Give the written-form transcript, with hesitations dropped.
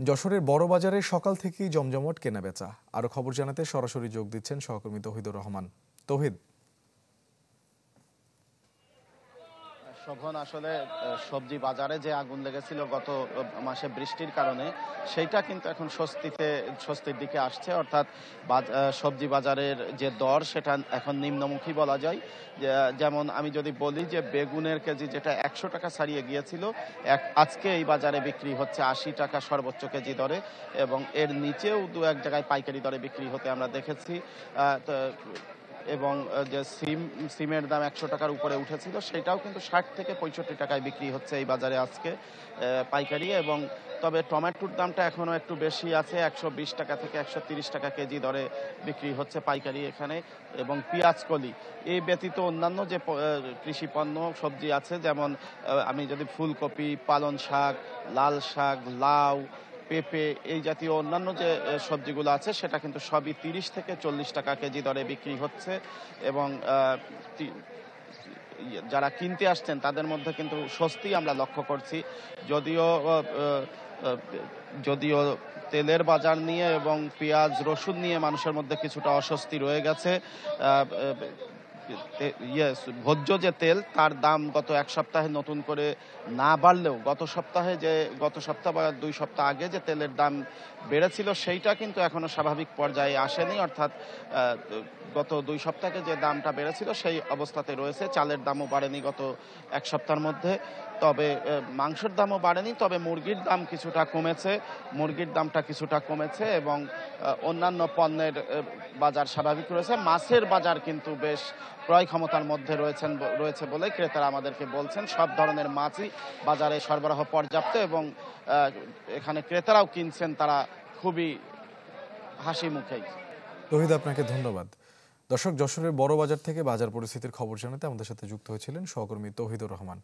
যশোরের বড় বাজারে সকাল থেকেই জমজমট কেনাবেচা। আরো খবর জানাতে সরাসরি যোগ দিচ্ছেন সহকর্মী তৌহিদুর রহমান। তৌহিদ। শোভন, আসলে সবজি বাজারে যে আগুন লেগেছিল গত মাসে বৃষ্টির কারণে, সেইটা কিন্তু এখন স্বস্তির দিকে আসছে। অর্থাৎ সবজি বাজারের যে দর সেটা এখন নিম্নমুখী বলা যায়। যেমন আমি যদি বলি যে বেগুনের কেজি যেটা 100 টাকা ছাড়িয়ে গিয়েছিল, আজকে এই বাজারে বিক্রি হচ্ছে 80 টাকা সর্বোচ্চ কেজি দরে, এবং এর নিচেও দু এক জায়গায় পাইকারি দরে বিক্রি হতে আমরা দেখেছি। এবং যে সিমের দাম 100 টাকার উপরে উঠেছিল, সেটাও কিন্তু 60 থেকে 65 টাকায় বিক্রি হচ্ছে এই বাজারে আজকে পাইকারি। এবং তবে টমেটোর দামটা এখনও একটু বেশি আছে, 120 টাকা থেকে 130 টাকা কেজি দরে বিক্রি হচ্ছে পাইকারি এখানে। এবং পেঁয়াজ কলি এই ব্যতীত অন্যান্য যে কৃষি পণ্য সবজি আছে, যেমন আমি যদি ফুলকপি, পালং শাক, লাল শাক, লাউ, পেঁপে, এই জাতীয় অন্যান্য যে সবজিগুলো আছে সেটা কিন্তু সবই 30 থেকে 40 টাকা কেজি দরে বিক্রি হচ্ছে। এবং যারা কিনতে আসছেন তাদের মধ্যে কিন্তু স্বস্তি আমরা লক্ষ্য করছি। যদিও যদিও তেলের বাজার নিয়ে এবং পেঁয়াজ রসুন নিয়ে মানুষের মধ্যে কিছুটা অস্বস্তি রয়ে গেছে। ভোজ্য যে তেল, তার দাম গত এক সপ্তাহে নতুন করে না বাড়লেও গত সপ্তাহ বা 2 সপ্তাহ আগে যে তেলের দাম বেড়েছিল সেইটা কিন্তু এখনো স্বাভাবিক পর্যায়ে আসেনি। অর্থাৎ গত 2 সপ্তাহে যে দামটা বেড়েছিল সেই অবস্থাতে রয়েছে। চালের দামও বাড়েনি গত এক সপ্তাহের মধ্যে। তবে মাংসের দামও বাড়েনি, তবে মুরগির দামটা কিছুটা কমেছে এবং অন্যান্য পণ্যের বাজার স্বাভাবিক রয়েছে। মাছের বাজার কিন্তু বেশ ক্রয় ক্ষমতার মধ্যে রয়েছে বলে ক্রেতারা আমাদেরকে বলছেন। সব ধরনের মাছই বাজারে সরবরাহ পর্যাপ্ত, এবং এখানে ক্রেতারাও কিনছেন তারা খুবই হাসি মুখেই। তৌহিদ, আপনাকে ধন্যবাদ। দর্শক, যশোরের বড় বাজার থেকে বাজার পরিস্থিতির খবর জানাতে আমাদের সাথে যুক্ত হয়েছিলেন সহকর্মী তৌহিদুর রহমান।